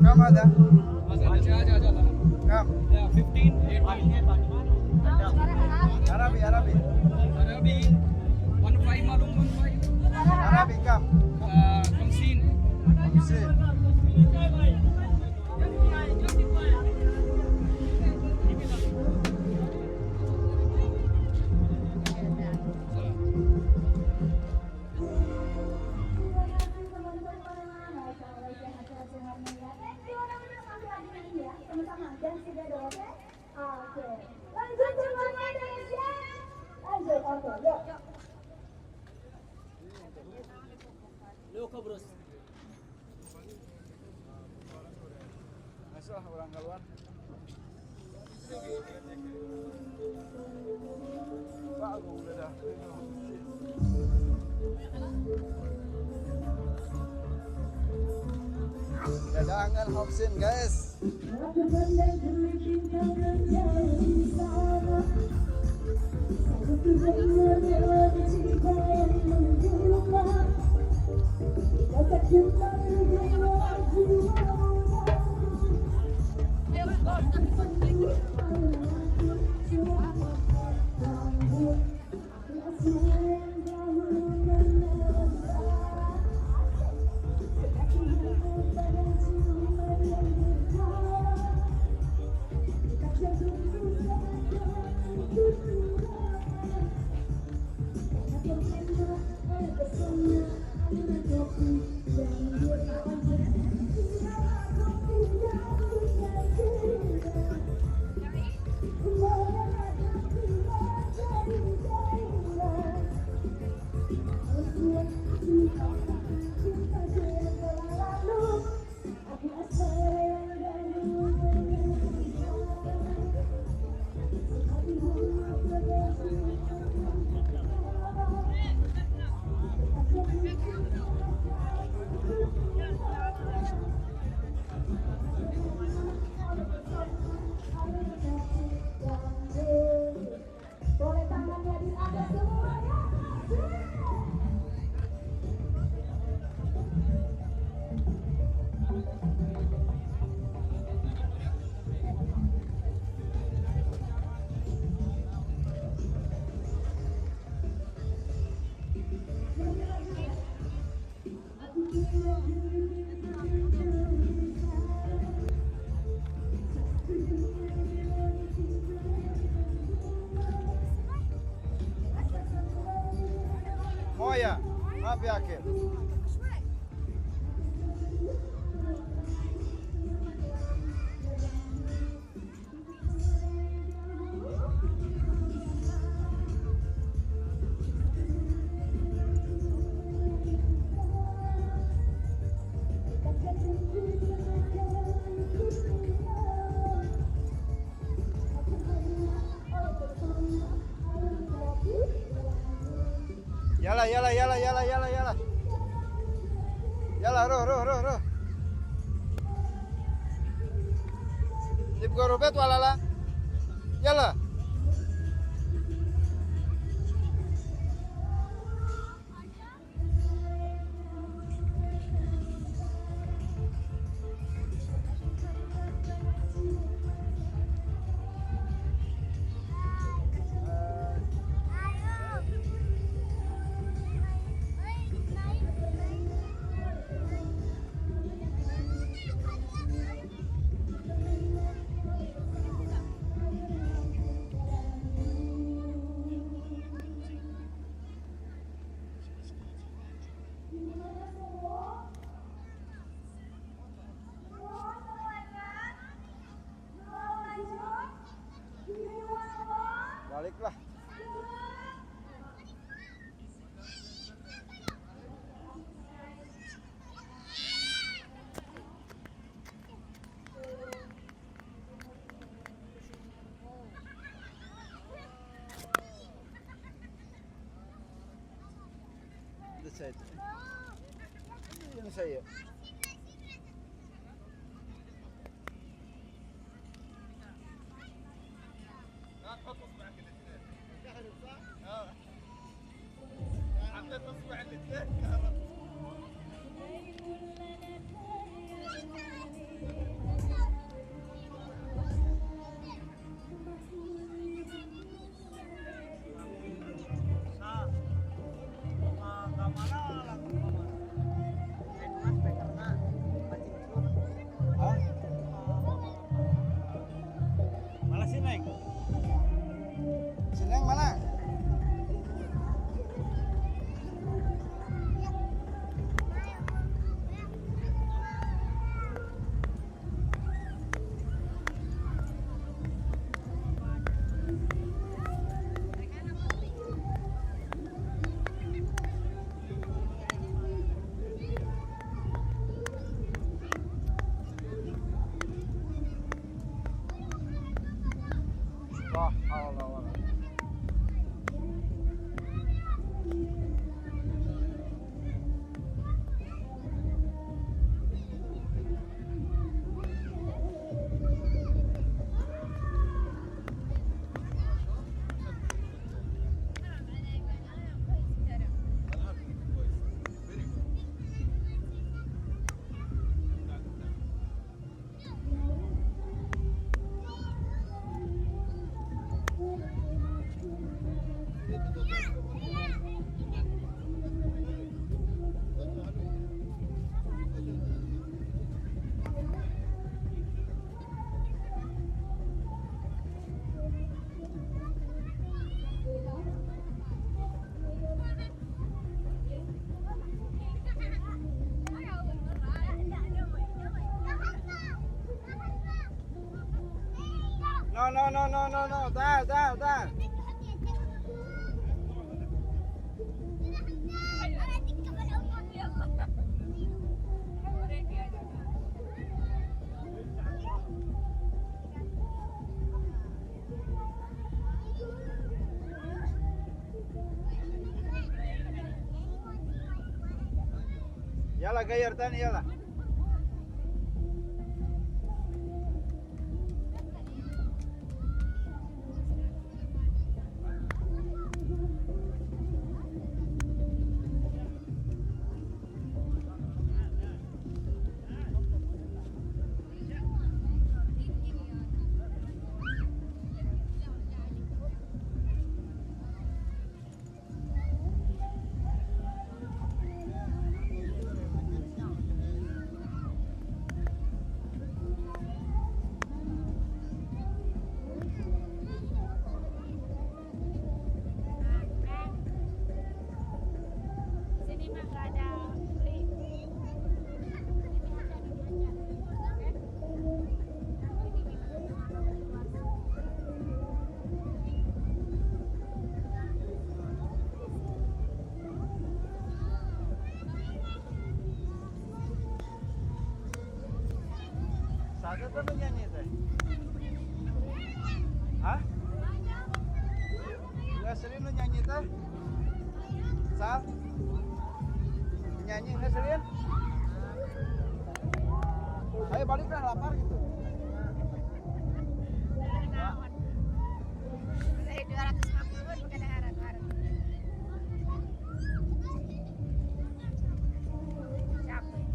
Kam ada? Kam? 15, 18. Arabi, Arabi. Arabi, 15 malum 15. Arabi kam? 50. Hamsin. Masuk orang keluar. Pak, aku udah dah. Dadangan Hobson guys. Moja, maaf yakin. Yala, yala, yala, yala, yala, yala. Yala, roh. Tip gorobet walala. Yala. side. Yun sa'yo. Hah? Malah sih Neng. Sineng mana? Wah, Allah Allah. No. Dah. Yalla غير تاني يلا. Sini mah nggak ada beli. Satu tuh lu nyanyi teh. Hah? Nggak sering lu nyanyi teh? Sal? Nyanyi nggak sering? Ayo balik lah, lapar gitu. Dari 250 bukan ada harap-harap. Capek.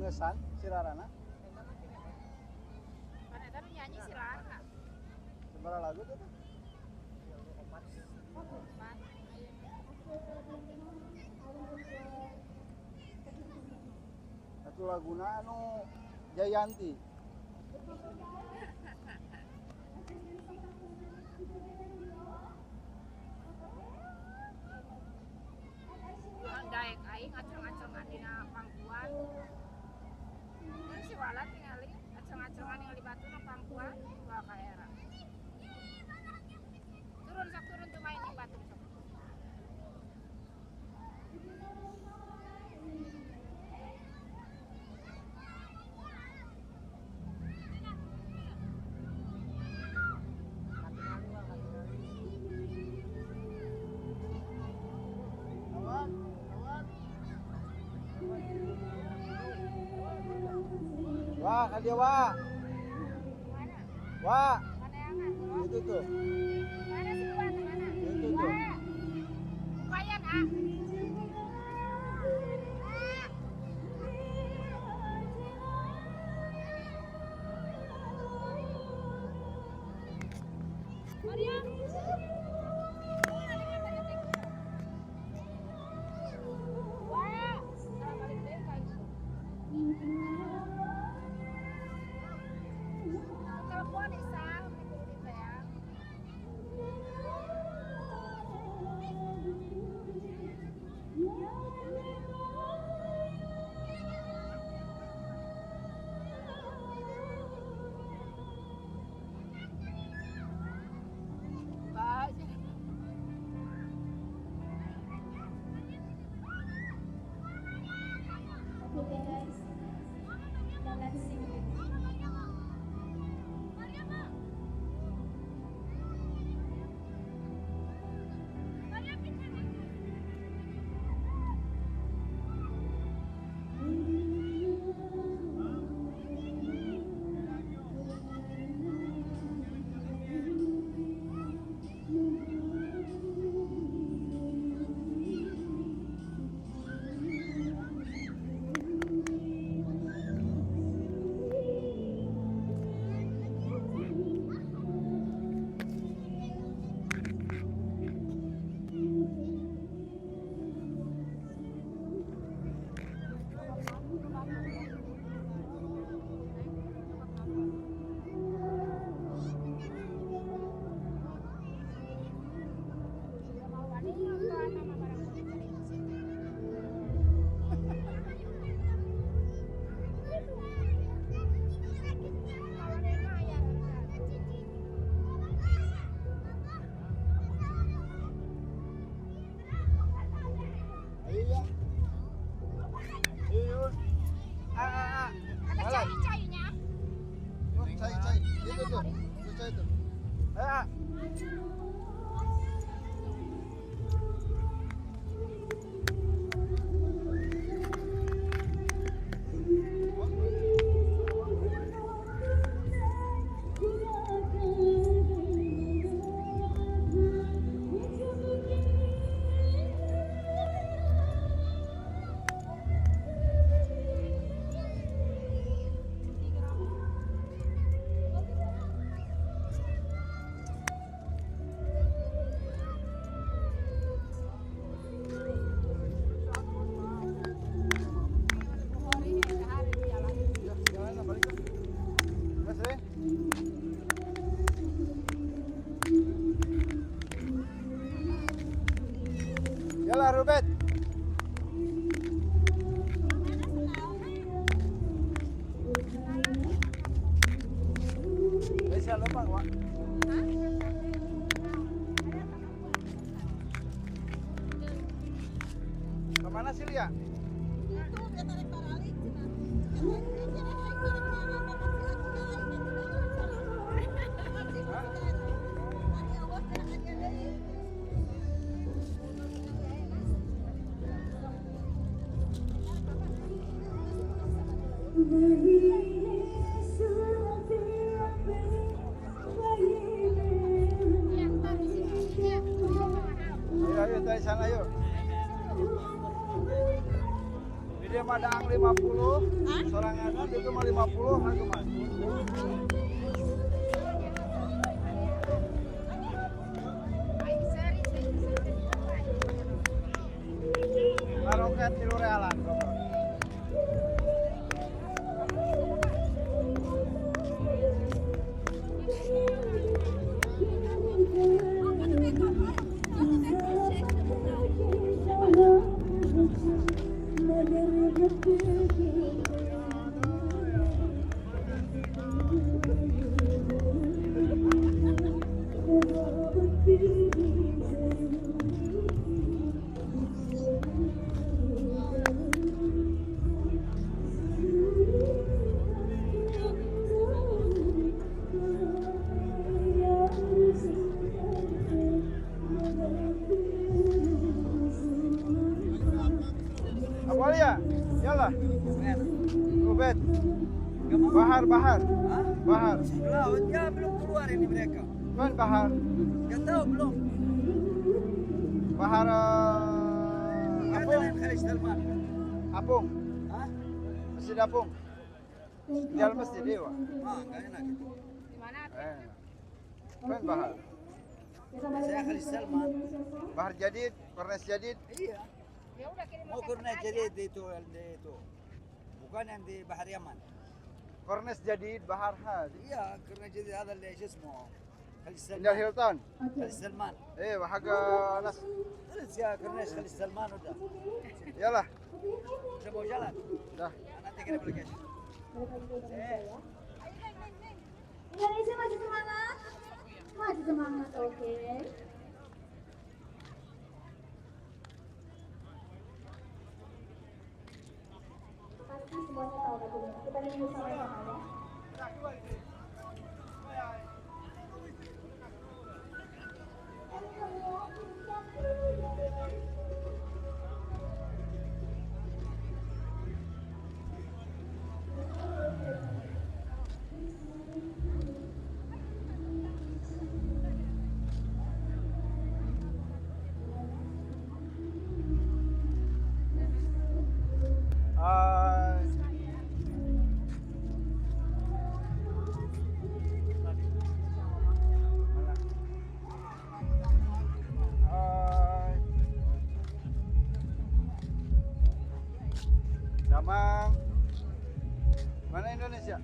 Ngesan, sirarana. Mana tadi nyanyi si Rara. Seberapa lagu tuh? Empat. Satu laguna anu Jayanti. Daek aing ngacung-acungan dina pangkuan. Mun si Walat ningali acung-acungan ningali batu nang pangkuan bawa ka era. Turun sok turun tuh main di batu sok. kan dia Wak. Mana? Wak, Mana yang ngan? itu tuh. Mana sih Wak? Mana? Itu tuh. Wak. Lumayan ah. Maria. Wah, salah balik deh kayak gitu. Telepon Isal, dikurutin sayang. Baca. Okay guys, now let's sing it. Iya. Iya. Ada cai-cainya. Yuk, cai. Itu tuh. Itu cai tuh. Ya, jalan lah, balik. Mas, Re. Yalah, Rubet. Bisa lupa, Wak. Kemana sih, Lia? Ayo, dari sana yuk. Di dia Madang 50, sorangan itu mah 50, aku mah. Maroket 3 realan. Apa ya? Yalah. Rubet. Bahar, Bahar. Hah? Bahar. Laut ya belum keluar ini mereka. Kan Bahar. Gak tahu belum. Bahar Ada Apung. lain Khalid Salman. Apung. Hah? Masjid Apung. Jalan masjid Dewa. Enggak enak gitu. Di mana? Kan Bahar. Saya Khalid Salman. Bahar Jadid, Kornes Jadid. Iya. Ya udah kirim Mau location kurna aja. jadi itu yang di itu. Bukan yang di Bahar Yaman. Kornes Jadid, Bahar Hadi. Iya, kurna jadi ada اللي ايش اسمه Khalid Indah Salman. Hilton. Khalid Salman. وحق ناس. خلاص يا كورنيش Khalid Salman udah. يلا. Udah mau jalan. Dah. Nanti kirim aplikasi. Indonesia masih semangat? Masih semangat, oke. Pasti semuanya tahu lagunya. Kita nyanyi sama-sama ya. Damang. Mana Indonesia?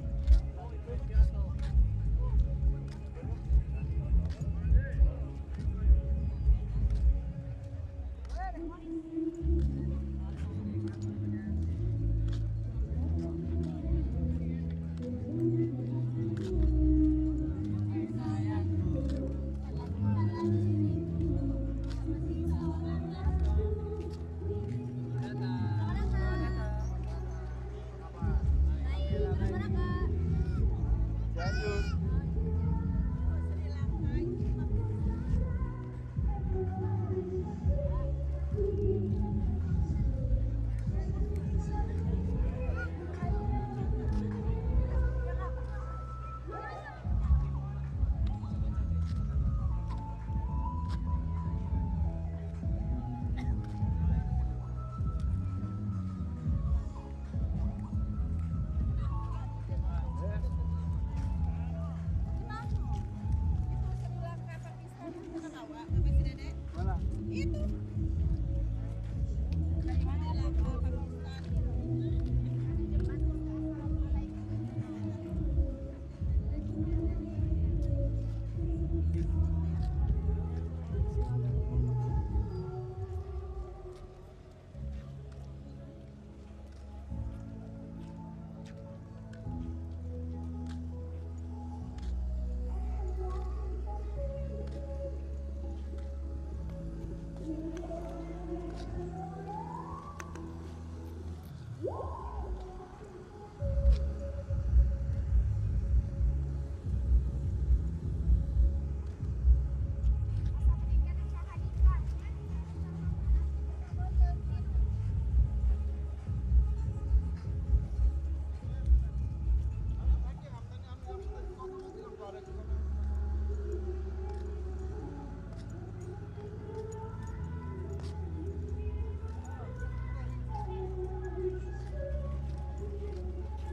Cianjur. Mana?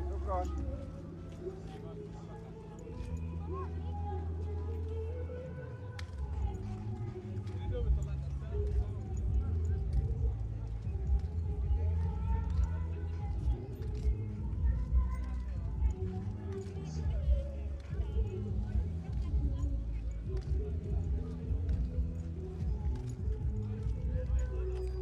Syukron.